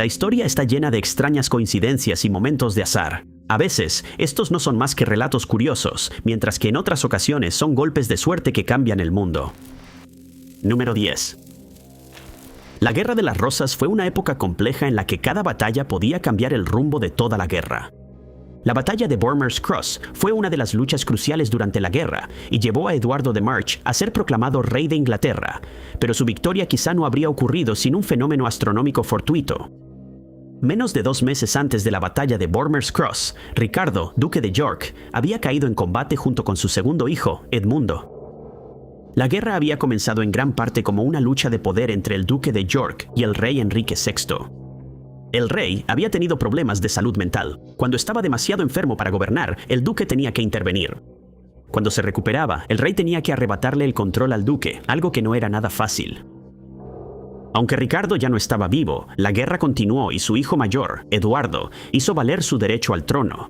La historia está llena de extrañas coincidencias y momentos de azar. A veces, estos no son más que relatos curiosos, mientras que en otras ocasiones son golpes de suerte que cambian el mundo. Número 10. La Guerra de las Rosas fue una época compleja en la que cada batalla podía cambiar el rumbo de toda la guerra. La batalla de Bormer's Cross fue una de las luchas cruciales durante la guerra y llevó a Eduardo de March a ser proclamado rey de Inglaterra, pero su victoria quizá no habría ocurrido sin un fenómeno astronómico fortuito. Menos de 2 meses antes de la batalla de Bormer's Cross, Ricardo, duque de York, había caído en combate junto con su segundo hijo, Edmundo. La guerra había comenzado en gran parte como una lucha de poder entre el duque de York y el rey Enrique VI. El rey había tenido problemas de salud mental. Cuando estaba demasiado enfermo para gobernar, el duque tenía que intervenir. Cuando se recuperaba, el rey tenía que arrebatarle el control al duque, algo que no era nada fácil. Aunque Ricardo ya no estaba vivo, la guerra continuó y su hijo mayor, Eduardo, hizo valer su derecho al trono.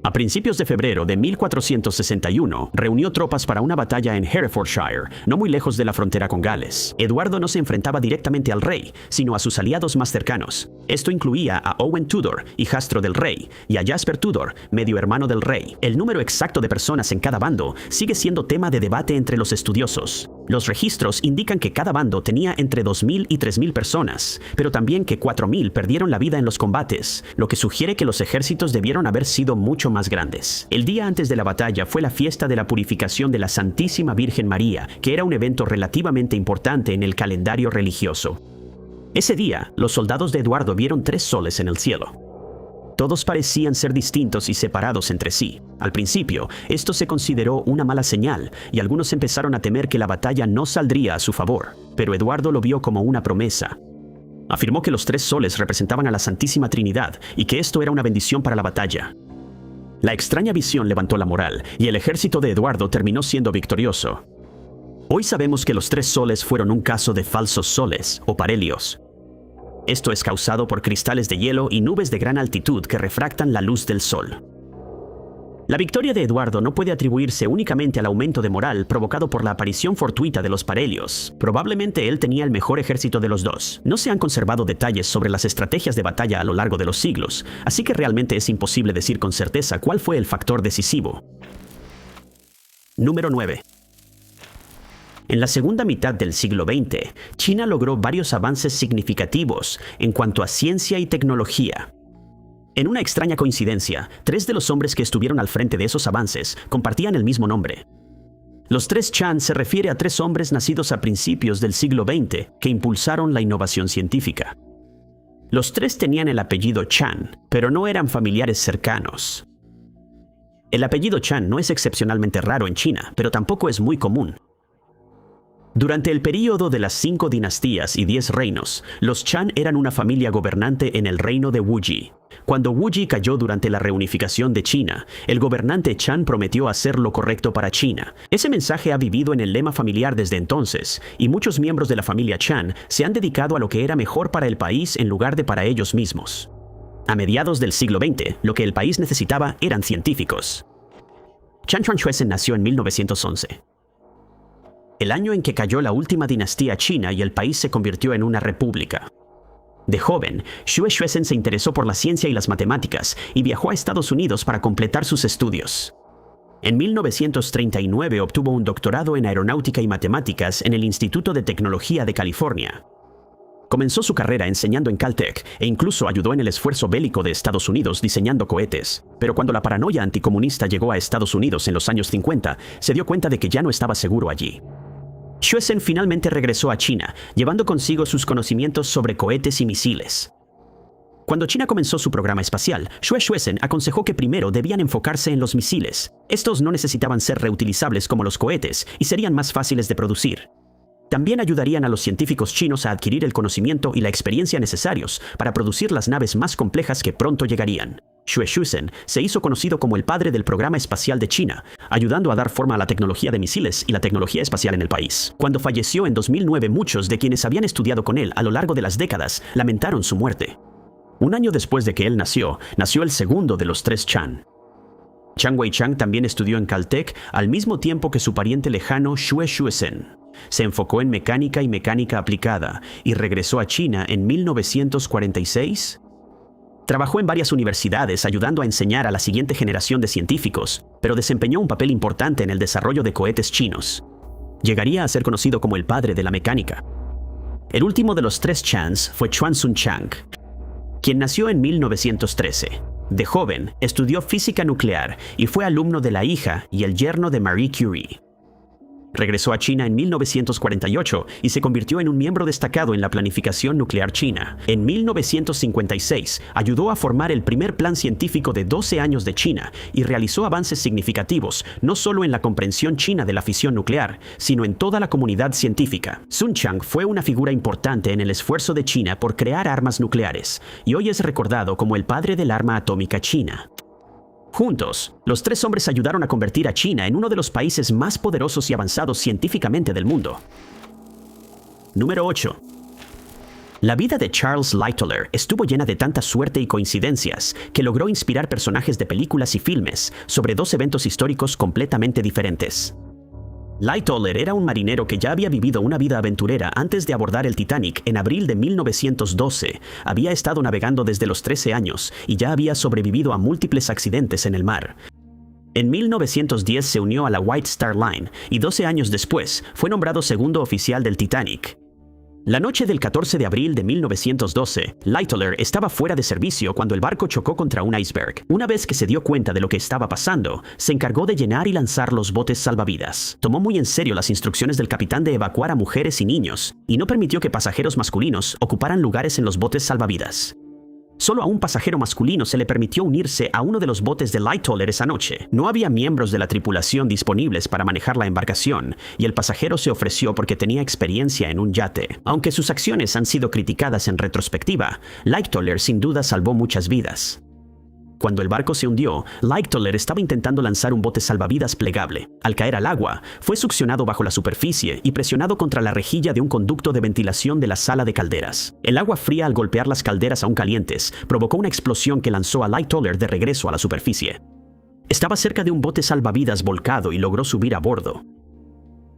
A principios de febrero de 1461, reunió tropas para una batalla en Herefordshire, no muy lejos de la frontera con Gales. Eduardo no se enfrentaba directamente al rey, sino a sus aliados más cercanos. Esto incluía a Owen Tudor, hijastro del rey, y a Jasper Tudor, medio hermano del rey. El número exacto de personas en cada bando sigue siendo tema de debate entre los estudiosos. Los registros indican que cada bando tenía entre 2,000 y 3,000 personas, pero también que 4,000 perdieron la vida en los combates, lo que sugiere que los ejércitos debieron haber sido mucho más grandes. El día antes de la batalla fue la fiesta de la purificación de la Santísima Virgen María, que era un evento relativamente importante en el calendario religioso. Ese día, los soldados de Eduardo vieron 3 soles en el cielo. Todos parecían ser distintos y separados entre sí. Al principio, esto se consideró una mala señal, y algunos empezaron a temer que la batalla no saldría a su favor, pero Eduardo lo vio como una promesa. Afirmó que los 3 soles representaban a la Santísima Trinidad y que esto era una bendición para la batalla. La extraña visión levantó la moral, y el ejército de Eduardo terminó siendo victorioso. Hoy sabemos que los 3 soles fueron un caso de falsos soles, o parhelios. Esto es causado por cristales de hielo y nubes de gran altitud que refractan la luz del sol. La victoria de Eduardo no puede atribuirse únicamente al aumento de moral provocado por la aparición fortuita de los parhelios. Probablemente él tenía el mejor ejército de los dos. No se han conservado detalles sobre las estrategias de batalla a lo largo de los siglos, así que realmente es imposible decir con certeza cuál fue el factor decisivo. Número 9. En la segunda mitad del siglo XX, China logró varios avances significativos en cuanto a ciencia y tecnología. En una extraña coincidencia, 3 de los hombres que estuvieron al frente de esos avances compartían el mismo nombre. Los 3 Chan se refiere a 3 hombres nacidos a principios del siglo XX que impulsaron la innovación científica. Los 3 tenían el apellido Chan, pero no eran familiares cercanos. El apellido Chan no es excepcionalmente raro en China, pero tampoco es muy común. Durante el período de las 5 dinastías y 10 reinos, los Chan eran una familia gobernante en el reino de Wuyi. Cuando Wuyi cayó durante la reunificación de China, el gobernante Chan prometió hacer lo correcto para China. Ese mensaje ha vivido en el lema familiar desde entonces, y muchos miembros de la familia Chan se han dedicado a lo que era mejor para el país en lugar de para ellos mismos. A mediados del siglo XX, lo que el país necesitaba eran científicos. Chan Chuanchuesen nació en 1911. El año en que cayó la última dinastía china y el país se convirtió en una república. De joven, Xue Xuesen se interesó por la ciencia y las matemáticas y viajó a Estados Unidos para completar sus estudios. En 1939 obtuvo un doctorado en aeronáutica y matemáticas en el Instituto de Tecnología de California. Comenzó su carrera enseñando en Caltech e incluso ayudó en el esfuerzo bélico de Estados Unidos diseñando cohetes. Pero cuando la paranoia anticomunista llegó a Estados Unidos en los años 50, se dio cuenta de que ya no estaba seguro allí. Xuesen finalmente regresó a China, llevando consigo sus conocimientos sobre cohetes y misiles. Cuando China comenzó su programa espacial, Xue Xuesen aconsejó que primero debían enfocarse en los misiles. Estos no necesitaban ser reutilizables como los cohetes y serían más fáciles de producir. También ayudarían a los científicos chinos a adquirir el conocimiento y la experiencia necesarios para producir las naves más complejas que pronto llegarían. Xue Xuesen se hizo conocido como el padre del programa espacial de China, ayudando a dar forma a la tecnología de misiles y la tecnología espacial en el país. Cuando falleció en 2009, muchos de quienes habían estudiado con él a lo largo de las décadas lamentaron su muerte. Un año después de que él nació el segundo de los 3 Chan. Chang Wei-chang también estudió en Caltech al mismo tiempo que su pariente lejano Xue Xuesen. Se enfocó en mecánica y mecánica aplicada y regresó a China en 1946. Trabajó en varias universidades ayudando a enseñar a la siguiente generación de científicos, pero desempeñó un papel importante en el desarrollo de cohetes chinos. Llegaría a ser conocido como el padre de la mecánica. El último de los tres Chans fue Chuan Sun Chang, quien nació en 1913. De joven, estudió física nuclear y fue alumno de la hija y el yerno de Marie Curie. Regresó a China en 1948 y se convirtió en un miembro destacado en la planificación nuclear china. En 1956, ayudó a formar el primer plan científico de 12 años de China y realizó avances significativos no solo en la comprensión china de la fisión nuclear, sino en toda la comunidad científica. Sun Chang fue una figura importante en el esfuerzo de China por crear armas nucleares y hoy es recordado como el padre del arma atómica china. Juntos, los tres hombres ayudaron a convertir a China en uno de los países más poderosos y avanzados científicamente del mundo. Número 8. La vida de Charles Lightoller estuvo llena de tanta suerte y coincidencias que logró inspirar personajes de películas y filmes sobre dos eventos históricos completamente diferentes. Lightoller era un marinero que ya había vivido una vida aventurera antes de abordar el Titanic en abril de 1912. Había estado navegando desde los 13 años y ya había sobrevivido a múltiples accidentes en el mar. En 1910 se unió a la White Star Line y 12 años después fue nombrado segundo oficial del Titanic. La noche del 14 de abril de 1912, Lightoller estaba fuera de servicio cuando el barco chocó contra un iceberg. Una vez que se dio cuenta de lo que estaba pasando, se encargó de llenar y lanzar los botes salvavidas. Tomó muy en serio las instrucciones del capitán de evacuar a mujeres y niños, y no permitió que pasajeros masculinos ocuparan lugares en los botes salvavidas. Solo a un pasajero masculino se le permitió unirse a uno de los botes de Lightoller esa noche. No había miembros de la tripulación disponibles para manejar la embarcación, y el pasajero se ofreció porque tenía experiencia en un yate. Aunque sus acciones han sido criticadas en retrospectiva, Lightoller sin duda salvó muchas vidas. Cuando el barco se hundió, Lightoller estaba intentando lanzar un bote salvavidas plegable. Al caer al agua, fue succionado bajo la superficie y presionado contra la rejilla de un conducto de ventilación de la sala de calderas. El agua fría, al golpear las calderas aún calientes, provocó una explosión que lanzó a Lightoller de regreso a la superficie. Estaba cerca de un bote salvavidas volcado y logró subir a bordo.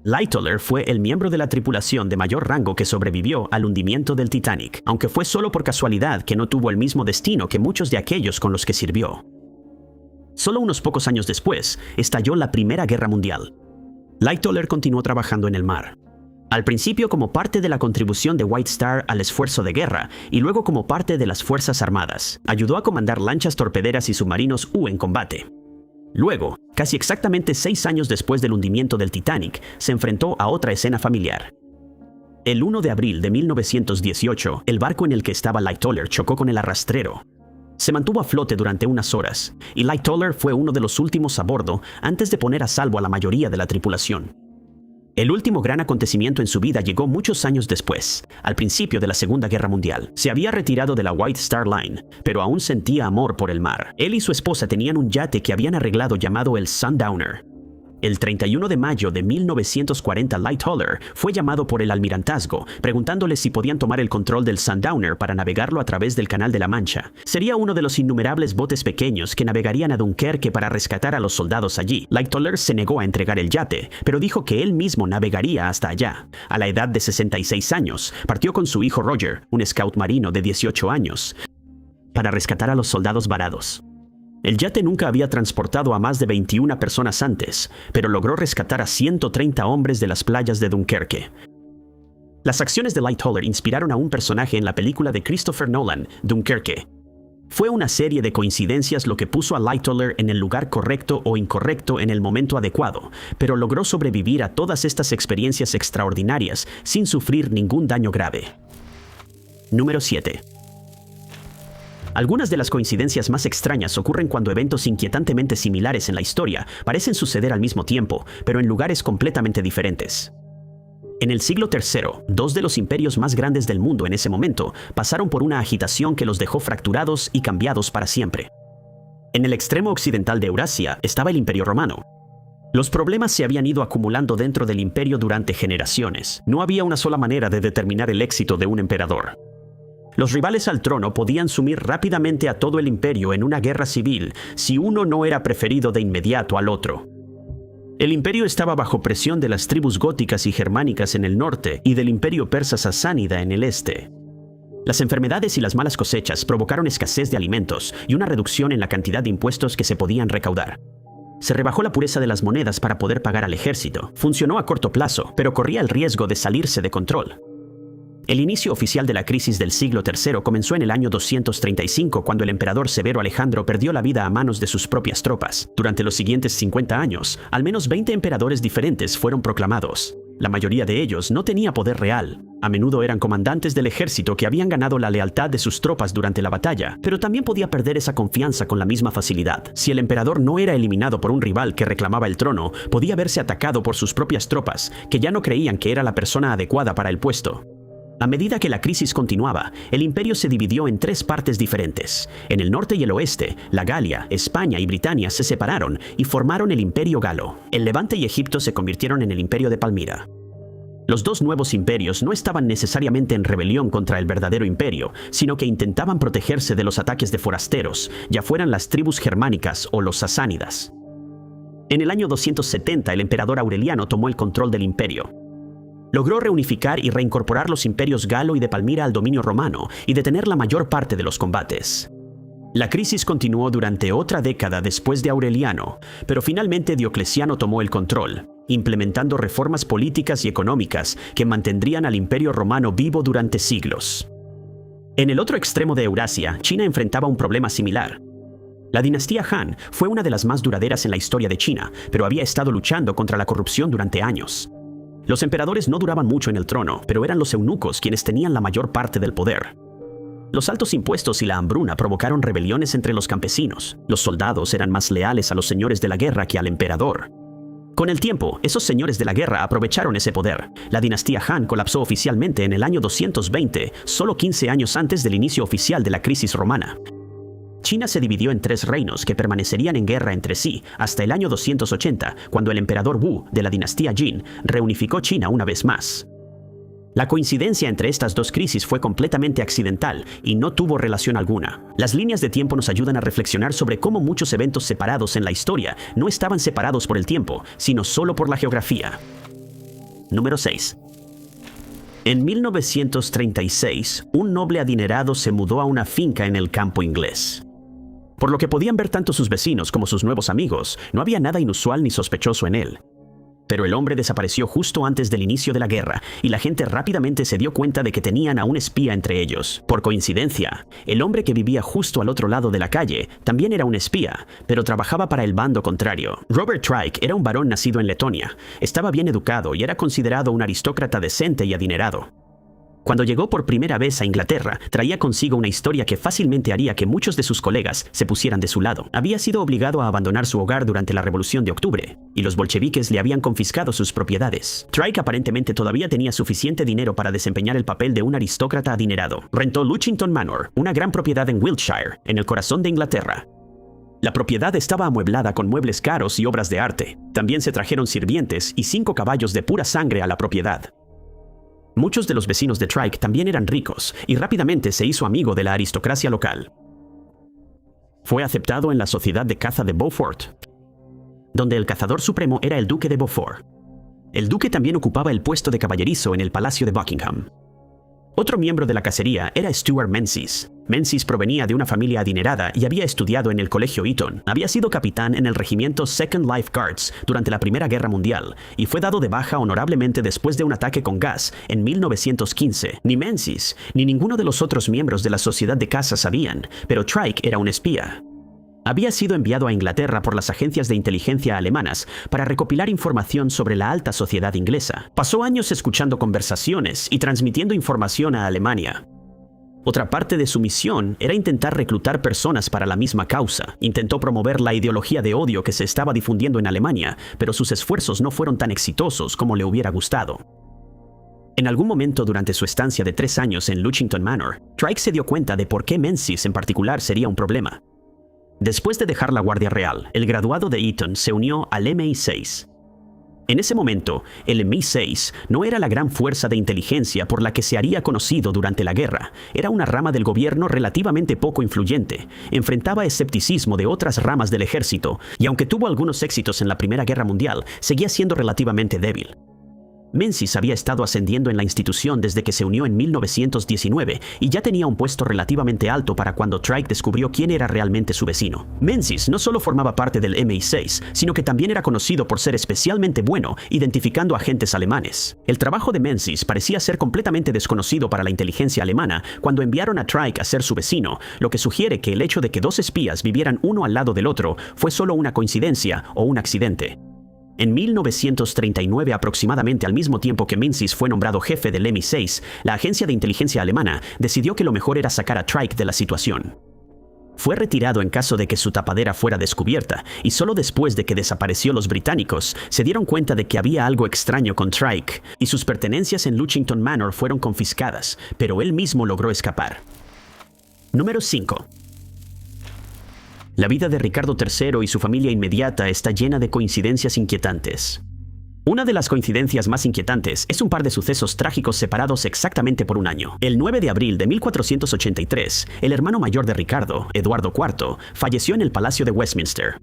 Lightoller fue el miembro de la tripulación de mayor rango que sobrevivió al hundimiento del Titanic, aunque fue solo por casualidad que no tuvo el mismo destino que muchos de aquellos con los que sirvió. Solo unos pocos años después, estalló la Primera Guerra Mundial. Lightoller continuó trabajando en el mar. Al principio como parte de la contribución de White Star al esfuerzo de guerra y luego como parte de las Fuerzas Armadas. Ayudó a comandar lanchas torpederas y submarinos U en combate. Luego, casi exactamente 6 años después del hundimiento del Titanic, se enfrentó a otra escena familiar. El 1 de abril de 1918, el barco en el que estaba Lightoller chocó con el arrastrero. Se mantuvo a flote durante unas horas, y Lightoller fue uno de los últimos a bordo antes de poner a salvo a la mayoría de la tripulación. El último gran acontecimiento en su vida llegó muchos años después, al principio de la Segunda Guerra Mundial. Se había retirado de la White Star Line, pero aún sentía amor por el mar. Él y su esposa tenían un yate que habían arreglado llamado el Sundowner. El 31 de mayo de 1940, Lightoller fue llamado por el almirantazgo, preguntándole si podían tomar el control del Sundowner para navegarlo a través del Canal de la Mancha. Sería uno de los innumerables botes pequeños que navegarían a Dunkerque para rescatar a los soldados allí. Lightoller se negó a entregar el yate, pero dijo que él mismo navegaría hasta allá. A la edad de 66 años, partió con su hijo Roger, un scout marino de 18 años, para rescatar a los soldados varados. El yate nunca había transportado a más de 21 personas antes, pero logró rescatar a 130 hombres de las playas de Dunkerque. Las acciones de Lightoller inspiraron a un personaje en la película de Christopher Nolan, Dunkerque. Fue una serie de coincidencias lo que puso a Lightoller en el lugar correcto o incorrecto en el momento adecuado, pero logró sobrevivir a todas estas experiencias extraordinarias sin sufrir ningún daño grave. Número 7. Algunas de las coincidencias más extrañas ocurren cuando eventos inquietantemente similares en la historia parecen suceder al mismo tiempo, pero en lugares completamente diferentes. En el siglo III, dos de los imperios más grandes del mundo en ese momento pasaron por una agitación que los dejó fracturados y cambiados para siempre. En el extremo occidental de Eurasia estaba el Imperio Romano. Los problemas se habían ido acumulando dentro del imperio durante generaciones. No había una sola manera de determinar el éxito de un emperador. Los rivales al trono podían sumir rápidamente a todo el imperio en una guerra civil si uno no era preferido de inmediato al otro. El imperio estaba bajo presión de las tribus góticas y germánicas en el norte y del imperio persa sasánida en el este. Las enfermedades y las malas cosechas provocaron escasez de alimentos y una reducción en la cantidad de impuestos que se podían recaudar. Se rebajó la pureza de las monedas para poder pagar al ejército. Funcionó a corto plazo, pero corría el riesgo de salirse de control. El inicio oficial de la crisis del siglo III comenzó en el año 235, cuando el emperador Severo Alejandro perdió la vida a manos de sus propias tropas. Durante los siguientes 50 años, al menos 20 emperadores diferentes fueron proclamados. La mayoría de ellos no tenía poder real. A menudo eran comandantes del ejército que habían ganado la lealtad de sus tropas durante la batalla, pero también podía perder esa confianza con la misma facilidad. Si el emperador no era eliminado por un rival que reclamaba el trono, podía verse atacado por sus propias tropas, que ya no creían que era la persona adecuada para el puesto. A medida que la crisis continuaba, el imperio se dividió en 3 partes diferentes. En el norte y el oeste, la Galia, España y Britania se separaron y formaron el Imperio Galo. El Levante y Egipto se convirtieron en el Imperio de Palmira. Los 2 nuevos imperios no estaban necesariamente en rebelión contra el verdadero imperio, sino que intentaban protegerse de los ataques de forasteros, ya fueran las tribus germánicas o los sasánidas. En el año 270, el emperador Aureliano tomó el control del imperio. Logró reunificar y reincorporar los imperios Galo y de Palmira al dominio romano y detener la mayor parte de los combates. La crisis continuó durante otra década después de Aureliano, pero finalmente Diocleciano tomó el control, implementando reformas políticas y económicas que mantendrían al imperio romano vivo durante siglos. En el otro extremo de Eurasia, China enfrentaba un problema similar. La dinastía Han fue una de las más duraderas en la historia de China, pero había estado luchando contra la corrupción durante años. Los emperadores no duraban mucho en el trono, pero eran los eunucos quienes tenían la mayor parte del poder. Los altos impuestos y la hambruna provocaron rebeliones entre los campesinos. Los soldados eran más leales a los señores de la guerra que al emperador. Con el tiempo, esos señores de la guerra aprovecharon ese poder. La dinastía Han colapsó oficialmente en el año 220, solo 15 años antes del inicio oficial de la crisis romana. China se dividió en 3 reinos que permanecerían en guerra entre sí hasta el año 280, cuando el emperador Wu, de la dinastía Jin, reunificó China una vez más. La coincidencia entre estas 2 crisis fue completamente accidental y no tuvo relación alguna. Las líneas de tiempo nos ayudan a reflexionar sobre cómo muchos eventos separados en la historia no estaban separados por el tiempo, sino solo por la geografía. Número 6. En 1936, un noble adinerado se mudó a una finca en el campo inglés. Por lo que podían ver tanto sus vecinos como sus nuevos amigos, no había nada inusual ni sospechoso en él. Pero el hombre desapareció justo antes del inicio de la guerra, y la gente rápidamente se dio cuenta de que tenían a un espía entre ellos. Por coincidencia, el hombre que vivía justo al otro lado de la calle también era un espía, pero trabajaba para el bando contrario. Robert Trike era un varón nacido en Letonia, estaba bien educado y era considerado un aristócrata decente y adinerado. Cuando llegó por primera vez a Inglaterra, traía consigo una historia que fácilmente haría que muchos de sus colegas se pusieran de su lado. Había sido obligado a abandonar su hogar durante la Revolución de Octubre, y los bolcheviques le habían confiscado sus propiedades. Trike aparentemente todavía tenía suficiente dinero para desempeñar el papel de un aristócrata adinerado. Rentó Luchington Manor, una gran propiedad en Wiltshire, en el corazón de Inglaterra. La propiedad estaba amueblada con muebles caros y obras de arte. También se trajeron sirvientes y 5 caballos de pura sangre a la propiedad. Muchos de los vecinos de Trike también eran ricos y rápidamente se hizo amigo de la aristocracia local. Fue aceptado en la Sociedad de Caza de Beaufort, donde el cazador supremo era el duque de Beaufort. El duque también ocupaba el puesto de caballerizo en el Palacio de Buckingham. Otro miembro de la cacería era Stuart Menzies. Menzies provenía de una familia adinerada y había estudiado en el Colegio Eton. Había sido capitán en el regimiento Second Life Guards durante la Primera Guerra Mundial y fue dado de baja honorablemente después de un ataque con gas en 1915. Ni Menzies ni ninguno de los otros miembros de la sociedad de caza sabían, pero Trike era un espía. Había sido enviado a Inglaterra por las agencias de inteligencia alemanas para recopilar información sobre la alta sociedad inglesa. Pasó años escuchando conversaciones y transmitiendo información a Alemania. Otra parte de su misión era intentar reclutar personas para la misma causa. Intentó promover la ideología de odio que se estaba difundiendo en Alemania, pero sus esfuerzos no fueron tan exitosos como le hubiera gustado. En algún momento durante su estancia de 3 años en Luchington Manor, Trike se dio cuenta de por qué Menzies en particular sería un problema. Después de dejar la Guardia Real, el graduado de Eton se unió al MI6. En ese momento, el MI6 no era la gran fuerza de inteligencia por la que se haría conocido durante la guerra. Era una rama del gobierno relativamente poco influyente. Enfrentaba escepticismo de otras ramas del ejército, y aunque tuvo algunos éxitos en la Primera Guerra Mundial, seguía siendo relativamente débil. Menzies había estado ascendiendo en la institución desde que se unió en 1919 y ya tenía un puesto relativamente alto para cuando Trike descubrió quién era realmente su vecino. Menzies no solo formaba parte del MI6, sino que también era conocido por ser especialmente bueno identificando agentes alemanes. El trabajo de Menzies parecía ser completamente desconocido para la inteligencia alemana cuando enviaron a Trike a ser su vecino, lo que sugiere que el hecho de que dos espías vivieran uno al lado del otro fue solo una coincidencia o un accidente. En 1939, aproximadamente al mismo tiempo que Menzies fue nombrado jefe del MI6, la agencia de inteligencia alemana decidió que lo mejor era sacar a Trike de la situación. Fue retirado en caso de que su tapadera fuera descubierta, y solo después de que desapareció los británicos, se dieron cuenta de que había algo extraño con Trike, y sus pertenencias en Luchington Manor fueron confiscadas, pero él mismo logró escapar. Número 5. La vida de Ricardo III y su familia inmediata está llena de coincidencias inquietantes. Una de las coincidencias más inquietantes es un par de sucesos trágicos separados exactamente por un año. El 9 de abril de 1483, el hermano mayor de Ricardo, Eduardo IV, falleció en el Palacio de Westminster.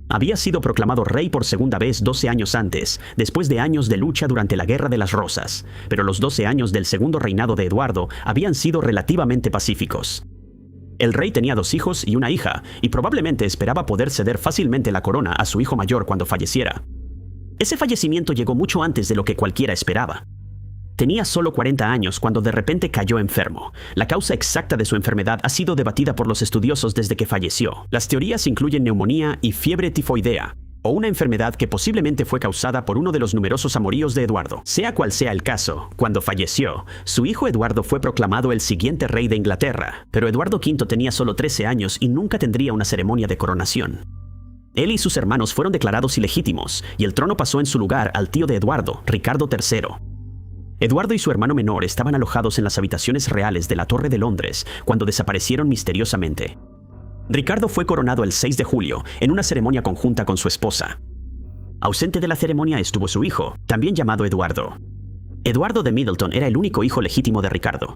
Había sido proclamado rey por segunda vez 12 años antes, después de años de lucha durante la Guerra de las Rosas, pero los 12 años del segundo reinado de Eduardo habían sido relativamente pacíficos. El rey tenía 2 hijos y una hija, y probablemente esperaba poder ceder fácilmente la corona a su hijo mayor cuando falleciera. Ese fallecimiento llegó mucho antes de lo que cualquiera esperaba. Tenía solo 40 años cuando de repente cayó enfermo. La causa exacta de su enfermedad ha sido debatida por los estudiosos desde que falleció. Las teorías incluyen neumonía y fiebre tifoidea, o una enfermedad que posiblemente fue causada por uno de los numerosos amoríos de Eduardo. Sea cual sea el caso, cuando falleció, su hijo Eduardo fue proclamado el siguiente rey de Inglaterra, pero Eduardo V tenía solo 13 años y nunca tendría una ceremonia de coronación. Él y sus hermanos fueron declarados ilegítimos, y el trono pasó en su lugar al tío de Eduardo, Ricardo III. Eduardo y su hermano menor estaban alojados en las habitaciones reales de la Torre de Londres cuando desaparecieron misteriosamente. Ricardo fue coronado el 6 de julio en una ceremonia conjunta con su esposa. Ausente de la ceremonia estuvo su hijo, también llamado Eduardo. Eduardo de Middleton era el único hijo legítimo de Ricardo.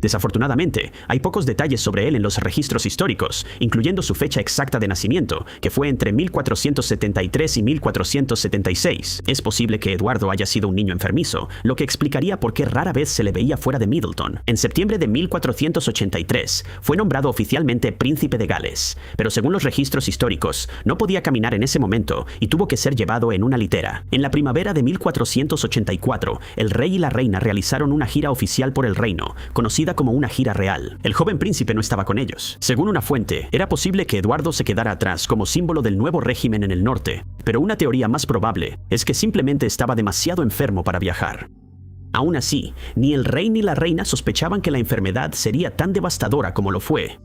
Desafortunadamente, hay pocos detalles sobre él en los registros históricos, incluyendo su fecha exacta de nacimiento, que fue entre 1473 y 1476. Es posible que Eduardo haya sido un niño enfermizo, lo que explicaría por qué rara vez se le veía fuera de Middleton. En septiembre de 1483, fue nombrado oficialmente príncipe de Gales, pero según los registros históricos, no podía caminar en ese momento y tuvo que ser llevado en una litera. En la primavera de 1484, el rey y la reina realizaron una gira oficial por el reino, conocida como una gira real. El joven príncipe no estaba con ellos. Según una fuente, era posible que Eduardo se quedara atrás como símbolo del nuevo régimen en el norte, pero una teoría más probable es que simplemente estaba demasiado enfermo para viajar. Aún así, ni el rey ni la reina sospechaban que la enfermedad sería tan devastadora como lo fue.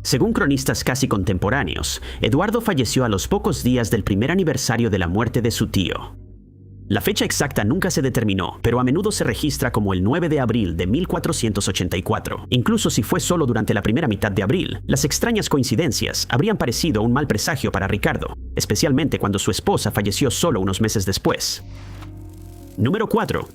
Según cronistas casi contemporáneos, Eduardo falleció a los pocos días del primer aniversario de la muerte de su tío. La fecha exacta nunca se determinó, pero a menudo se registra como el 9 de abril de 1484. Incluso si fue solo durante la primera mitad de abril, las extrañas coincidencias habrían parecido un mal presagio para Ricardo, especialmente cuando su esposa falleció solo unos meses después. Número 4.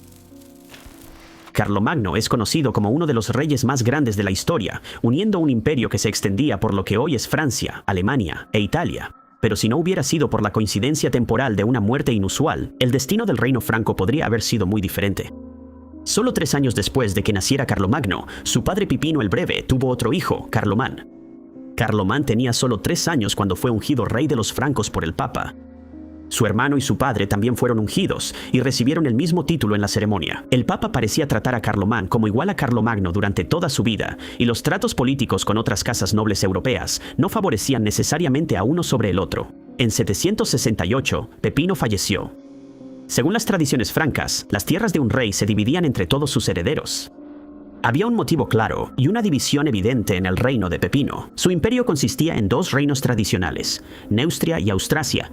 Carlomagno es conocido como uno de los reyes más grandes de la historia, uniendo un imperio que se extendía por lo que hoy es Francia, Alemania e Italia. Pero si no hubiera sido por la coincidencia temporal de una muerte inusual, el destino del reino franco podría haber sido muy diferente. Solo 3 años después de que naciera Carlomagno, su padre Pipino el Breve tuvo otro hijo, Carlomán. Carlomán tenía solo 3 años cuando fue ungido rey de los francos por el Papa. Su hermano y su padre también fueron ungidos y recibieron el mismo título en la ceremonia. El Papa parecía tratar a Carlomán como igual a Carlomagno durante toda su vida, y los tratos políticos con otras casas nobles europeas no favorecían necesariamente a uno sobre el otro. En 768, Pepino falleció. Según las tradiciones francas, las tierras de un rey se dividían entre todos sus herederos. Había un motivo claro y una división evidente en el reino de Pepino. Su imperio consistía en 2 reinos tradicionales, Neustria y Austrasia,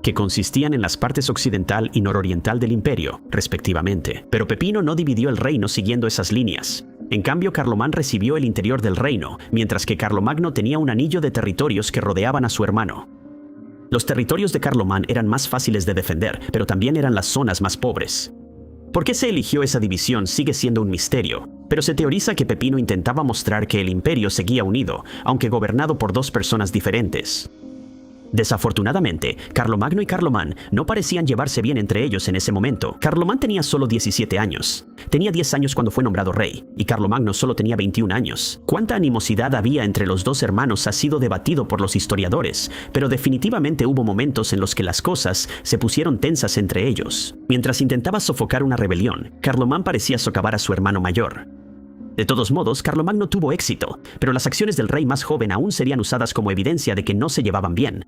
que consistían en las partes occidental y nororiental del imperio, respectivamente. Pero Pepino no dividió el reino siguiendo esas líneas. En cambio, Carlomán recibió el interior del reino, mientras que Carlomagno tenía un anillo de territorios que rodeaban a su hermano. Los territorios de Carlomán eran más fáciles de defender, pero también eran las zonas más pobres. ¿Por qué se eligió esa división sigue siendo un misterio? Pero se teoriza que Pepino intentaba mostrar que el imperio seguía unido, aunque gobernado por dos personas diferentes. Desafortunadamente, Carlomagno y Carlomán no parecían llevarse bien entre ellos en ese momento. Carlomán tenía solo 17 años. Tenía 10 años cuando fue nombrado rey, y Carlomagno solo tenía 21 años. Cuánta animosidad había entre los dos hermanos ha sido debatido por los historiadores, pero definitivamente hubo momentos en los que las cosas se pusieron tensas entre ellos. Mientras intentaba sofocar una rebelión, Carlomán parecía socavar a su hermano mayor. De todos modos, Carlomagno tuvo éxito, pero las acciones del rey más joven aún serían usadas como evidencia de que no se llevaban bien.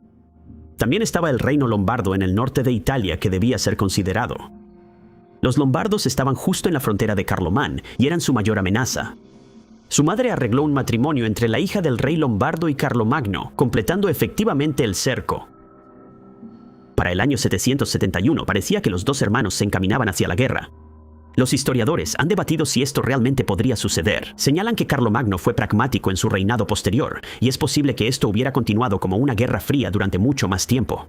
También estaba el reino lombardo en el norte de Italia que debía ser considerado. Los lombardos estaban justo en la frontera de Carlomán y eran su mayor amenaza. Su madre arregló un matrimonio entre la hija del rey lombardo y Carlomagno, completando efectivamente el cerco. Para el año 771 parecía que los dos hermanos se encaminaban hacia la guerra. Los historiadores han debatido si esto realmente podría suceder. Señalan que Carlomagno fue pragmático en su reinado posterior, y es posible que esto hubiera continuado como una guerra fría durante mucho más tiempo.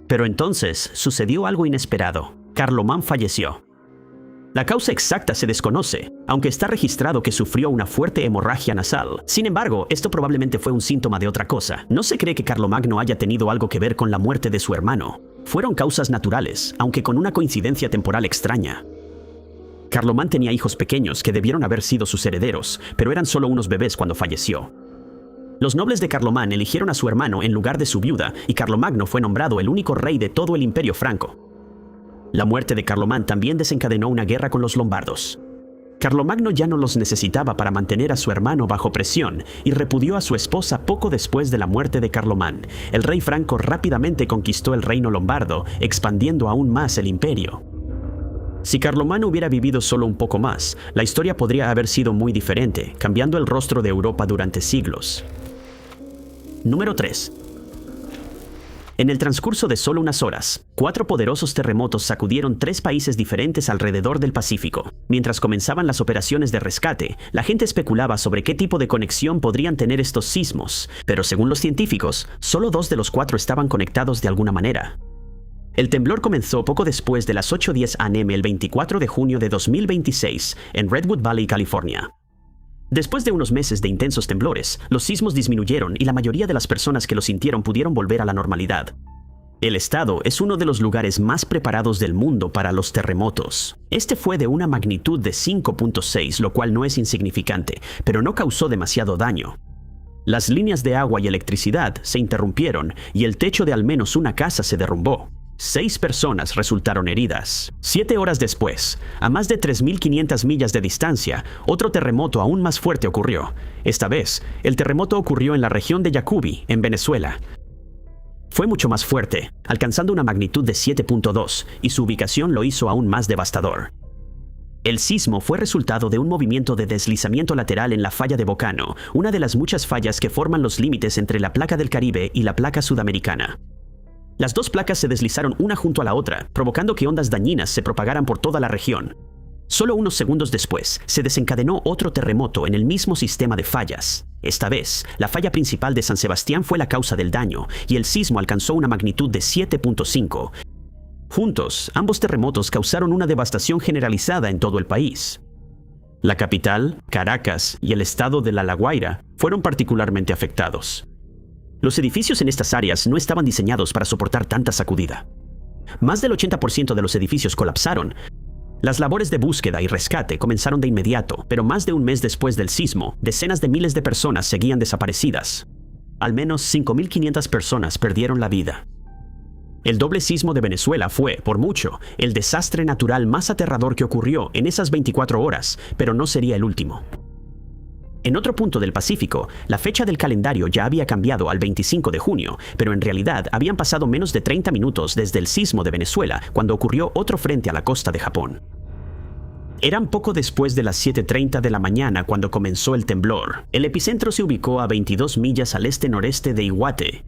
Pero entonces sucedió algo inesperado. Carlomán falleció. La causa exacta se desconoce, aunque está registrado que sufrió una fuerte hemorragia nasal. Sin embargo, esto probablemente fue un síntoma de otra cosa. No se cree que Carlomagno haya tenido algo que ver con la muerte de su hermano. Fueron causas naturales, aunque con una coincidencia temporal extraña. Carlomán tenía hijos pequeños que debieron haber sido sus herederos, pero eran solo unos bebés cuando falleció. Los nobles de Carlomán eligieron a su hermano en lugar de su viuda, y Carlomagno fue nombrado el único rey de todo el imperio franco. La muerte de Carlomán también desencadenó una guerra con los lombardos. Carlomagno ya no los necesitaba para mantener a su hermano bajo presión y repudió a su esposa poco después de la muerte de Carlomán. El rey franco rápidamente conquistó el reino lombardo, expandiendo aún más el imperio. Si Carlomán hubiera vivido solo un poco más, la historia podría haber sido muy diferente, cambiando el rostro de Europa durante siglos. Número 3. En el transcurso de solo unas horas, 4 poderosos terremotos sacudieron 3 países diferentes alrededor del Pacífico. Mientras comenzaban las operaciones de rescate, la gente especulaba sobre qué tipo de conexión podrían tener estos sismos, pero según los científicos, solo 2 de los 4 estaban conectados de alguna manera. El temblor comenzó poco después de las 8:10 AM el 24 de junio de 2026 en Redwood Valley, California. Después de unos meses de intensos temblores, los sismos disminuyeron y la mayoría de las personas que lo sintieron pudieron volver a la normalidad. El estado es uno de los lugares más preparados del mundo para los terremotos. Este fue de una magnitud de 5.6, lo cual no es insignificante, pero no causó demasiado daño. Las líneas de agua y electricidad se interrumpieron y el techo de al menos una casa se derrumbó. 6 personas resultaron heridas. 7 horas después, a más de 3.500 millas de distancia, otro terremoto aún más fuerte ocurrió. Esta vez, el terremoto ocurrió en la región de Yacubí, en Venezuela. Fue mucho más fuerte, alcanzando una magnitud de 7.2, y su ubicación lo hizo aún más devastador. El sismo fue resultado de un movimiento de deslizamiento lateral en la falla de Bocano, una de las muchas fallas que forman los límites entre la placa del Caribe y la placa sudamericana. Las dos placas se deslizaron una junto a la otra, provocando que ondas dañinas se propagaran por toda la región. Solo unos segundos después, se desencadenó otro terremoto en el mismo sistema de fallas. Esta vez, la falla principal de San Sebastián fue la causa del daño, y el sismo alcanzó una magnitud de 7.5. Juntos, ambos terremotos causaron una devastación generalizada en todo el país. La capital, Caracas, y el estado de La Guaira fueron particularmente afectados. Los edificios en estas áreas no estaban diseñados para soportar tanta sacudida. Más del 80% de los edificios colapsaron. Las labores de búsqueda y rescate comenzaron de inmediato, pero más de un mes después del sismo, decenas de miles de personas seguían desaparecidas. Al menos 5.500 personas perdieron la vida. El doble sismo de Venezuela fue, por mucho, el desastre natural más aterrador que ocurrió en esas 24 horas, pero no sería el último. En otro punto del Pacífico, la fecha del calendario ya había cambiado al 25 de junio, pero en realidad habían pasado menos de 30 minutos desde el sismo de Venezuela, cuando ocurrió otro frente a la costa de Japón. Eran poco después de las 7:30 de la mañana cuando comenzó el temblor. El epicentro se ubicó a 22 millas al este-noreste de Iwate.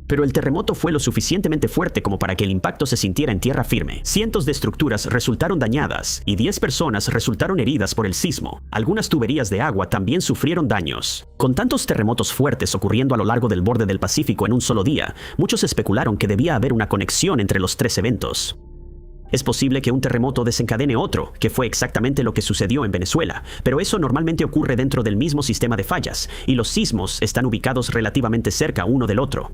Pero el terremoto fue lo suficientemente fuerte como para que el impacto se sintiera en tierra firme. Cientos de estructuras resultaron dañadas y 10 personas resultaron heridas por el sismo. Algunas tuberías de agua también sufrieron daños. Con tantos terremotos fuertes ocurriendo a lo largo del borde del Pacífico en un solo día, muchos especularon que debía haber una conexión entre los tres eventos. Es posible que un terremoto desencadene otro, que fue exactamente lo que sucedió en Venezuela, pero eso normalmente ocurre dentro del mismo sistema de fallas, y los sismos están ubicados relativamente cerca uno del otro.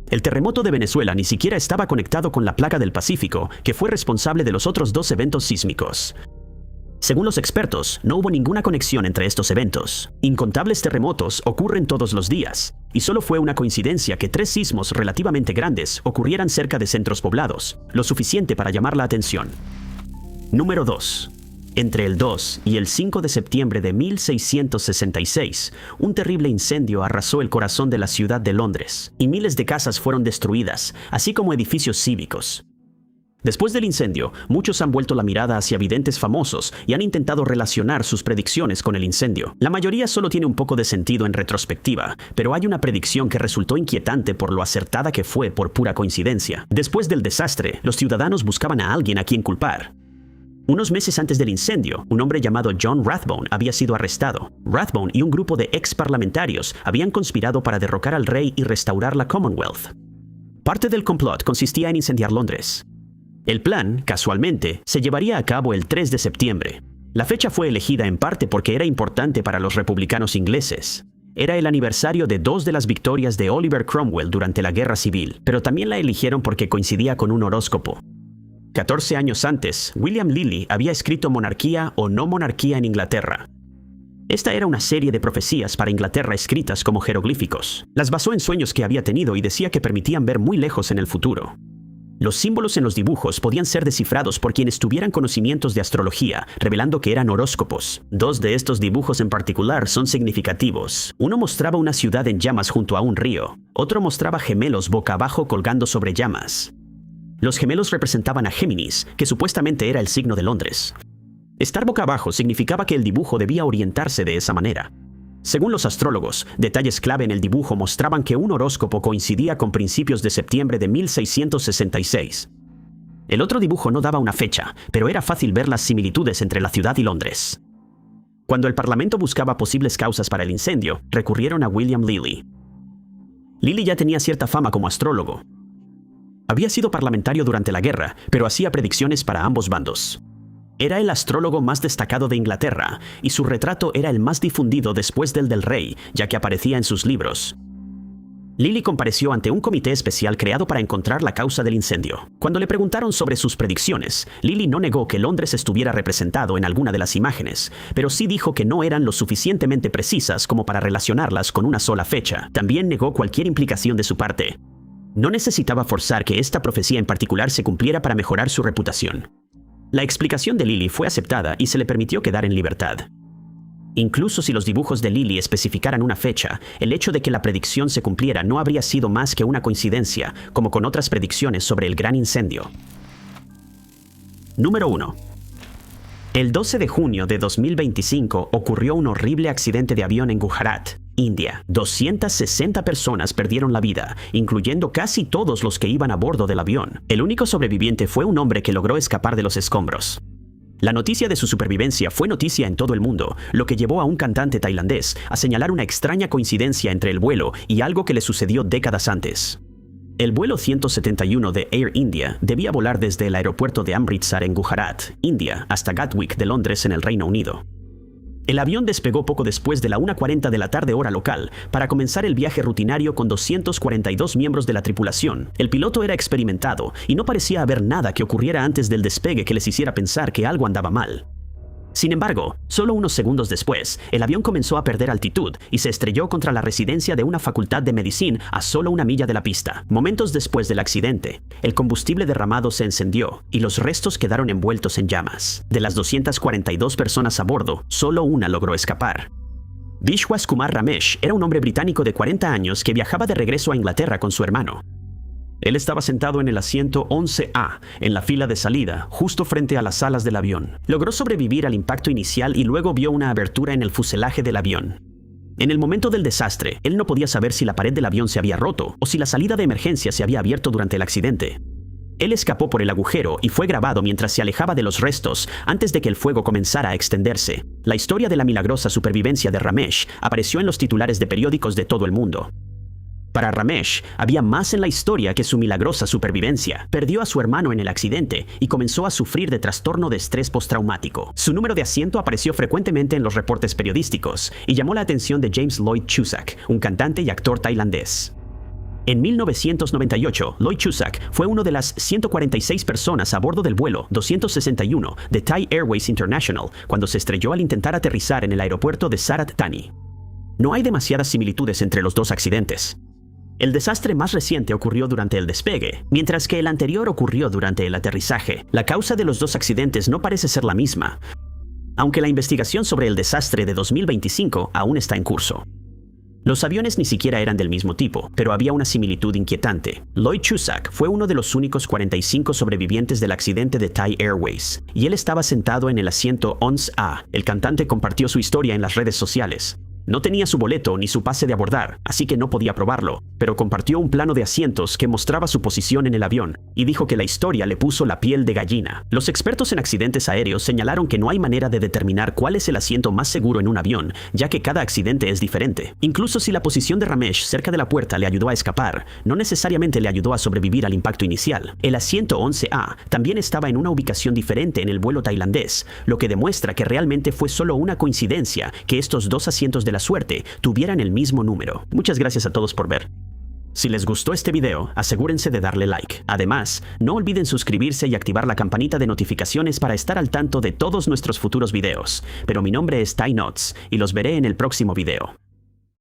El terremoto de Venezuela ni siquiera estaba conectado con la plaga del Pacífico, que fue responsable de los otros dos eventos sísmicos. Según los expertos, no hubo ninguna conexión entre estos eventos. Incontables terremotos ocurren todos los días, y solo fue una coincidencia que 3 sismos relativamente grandes ocurrieran cerca de centros poblados, lo suficiente para llamar la atención. Número 2. Entre el 2 y el 5 de septiembre de 1666, un terrible incendio arrasó el corazón de la ciudad de Londres, y miles de casas fueron destruidas, así como edificios cívicos. Después del incendio, muchos han vuelto la mirada hacia videntes famosos y han intentado relacionar sus predicciones con el incendio. La mayoría solo tiene un poco de sentido en retrospectiva, pero hay una predicción que resultó inquietante por lo acertada que fue por pura coincidencia. Después del desastre, los ciudadanos buscaban a alguien a quien culpar. Unos meses antes del incendio, un hombre llamado John Rathbone había sido arrestado. Rathbone y un grupo de ex parlamentarios habían conspirado para derrocar al rey y restaurar la Commonwealth. Parte del complot consistía en incendiar Londres. El plan, casualmente, se llevaría a cabo el 3 de septiembre. La fecha fue elegida en parte porque era importante para los republicanos ingleses. Era el aniversario de 2 de las victorias de Oliver Cromwell durante la Guerra Civil, pero también la eligieron porque coincidía con un horóscopo. 14 años antes, William Lilly había escrito Monarquía o no monarquía en Inglaterra. Esta era una serie de profecías para Inglaterra escritas como jeroglíficos. Las basó en sueños que había tenido y decía que permitían ver muy lejos en el futuro. Los símbolos en los dibujos podían ser descifrados por quienes tuvieran conocimientos de astrología, revelando que eran horóscopos. 2 de estos dibujos en particular son significativos. Uno mostraba una ciudad en llamas junto a un río. Otro mostraba gemelos boca abajo colgando sobre llamas. Los gemelos representaban a Géminis, que supuestamente era el signo de Londres. Estar boca abajo significaba que el dibujo debía orientarse de esa manera. Según los astrólogos, detalles clave en el dibujo mostraban que un horóscopo coincidía con principios de septiembre de 1666. El otro dibujo no daba una fecha, pero era fácil ver las similitudes entre la ciudad y Londres. Cuando el Parlamento buscaba posibles causas para el incendio, recurrieron a William Lilly. Lilly ya tenía cierta fama como astrólogo. Había sido parlamentario durante la guerra, pero hacía predicciones para ambos bandos. Era el astrólogo más destacado de Inglaterra, y su retrato era el más difundido después del rey, ya que aparecía en sus libros. Lilly compareció ante un comité especial creado para encontrar la causa del incendio. Cuando le preguntaron sobre sus predicciones, Lilly no negó que Londres estuviera representado en alguna de las imágenes, pero sí dijo que no eran lo suficientemente precisas como para relacionarlas con una sola fecha. También negó cualquier implicación de su parte. No necesitaba forzar que esta profecía en particular se cumpliera para mejorar su reputación. La explicación de Lilly fue aceptada y se le permitió quedar en libertad. Incluso si los dibujos de Lilly especificaran una fecha, el hecho de que la predicción se cumpliera no habría sido más que una coincidencia, como con otras predicciones sobre el gran incendio. Número 1. El 12 de junio de 2025 ocurrió un horrible accidente de avión en Gujarat, India. 260 personas perdieron la vida, incluyendo casi todos los que iban a bordo del avión. El único sobreviviente fue un hombre que logró escapar de los escombros. La noticia de su supervivencia fue noticia en todo el mundo, lo que llevó a un cantante tailandés a señalar una extraña coincidencia entre el vuelo y algo que le sucedió décadas antes. El vuelo 171 de Air India debía volar desde el aeropuerto de Amritsar en Gujarat, India, hasta Gatwick de Londres en el Reino Unido. El avión despegó poco después de la 1:40 de la tarde hora local para comenzar el viaje rutinario con 242 miembros de la tripulación. El piloto era experimentado y no parecía haber nada que ocurriera antes del despegue que les hiciera pensar que algo andaba mal. Sin embargo, solo unos segundos después, el avión comenzó a perder altitud y se estrelló contra la residencia de una facultad de medicina a solo 1 milla de la pista. Momentos después del accidente, el combustible derramado se encendió y los restos quedaron envueltos en llamas. De las 242 personas a bordo, solo una logró escapar. Vishwas Kumar Ramesh era un hombre británico de 40 años que viajaba de regreso a Inglaterra con su hermano. Él estaba sentado en el asiento 11A, en la fila de salida, justo frente a las alas del avión. Logró sobrevivir al impacto inicial y luego vio una abertura en el fuselaje del avión. En el momento del desastre, él no podía saber si la pared del avión se había roto o si la salida de emergencia se había abierto durante el accidente. Él escapó por el agujero y fue grabado mientras se alejaba de los restos antes de que el fuego comenzara a extenderse. La historia de la milagrosa supervivencia de Ramesh apareció en los titulares de periódicos de todo el mundo. Para Ramesh, había más en la historia que su milagrosa supervivencia. Perdió a su hermano en el accidente y comenzó a sufrir de trastorno de estrés postraumático. Su número de asiento apareció frecuentemente en los reportes periodísticos y llamó la atención de James Lloyd Cusack, un cantante y actor tailandés. En 1998, Lloyd Cusack fue uno de las 146 personas a bordo del vuelo 261 de Thai Airways International cuando se estrelló al intentar aterrizar en el aeropuerto de Surat Thani. No hay demasiadas similitudes entre los dos accidentes. El desastre más reciente ocurrió durante el despegue, mientras que el anterior ocurrió durante el aterrizaje. La causa de los dos accidentes no parece ser la misma, aunque la investigación sobre el desastre de 2025 aún está en curso. Los aviones ni siquiera eran del mismo tipo, pero había una similitud inquietante. Lloyd Cusack fue uno de los únicos 45 sobrevivientes del accidente de Thai Airways, y él estaba sentado en el asiento 11A. El cantante compartió su historia en las redes sociales. No tenía su boleto ni su pase de abordar, así que no podía probarlo, pero compartió un plano de asientos que mostraba su posición en el avión y dijo que la historia le puso la piel de gallina. Los expertos en accidentes aéreos señalaron que no hay manera de determinar cuál es el asiento más seguro en un avión, ya que cada accidente es diferente. Incluso si la posición de Ramesh cerca de la puerta le ayudó a escapar, no necesariamente le ayudó a sobrevivir al impacto inicial. El asiento 11A también estaba en una ubicación diferente en el vuelo tailandés, lo que demuestra que realmente fue solo una coincidencia que estos dos asientos de la suerte tuvieran el mismo número. Muchas gracias a todos por ver. Si les gustó este video, asegúrense de darle like. Además, no olviden suscribirse y activar la campanita de notificaciones para estar al tanto de todos nuestros futuros videos. Pero mi nombre es Ty Knots y los veré en el próximo video.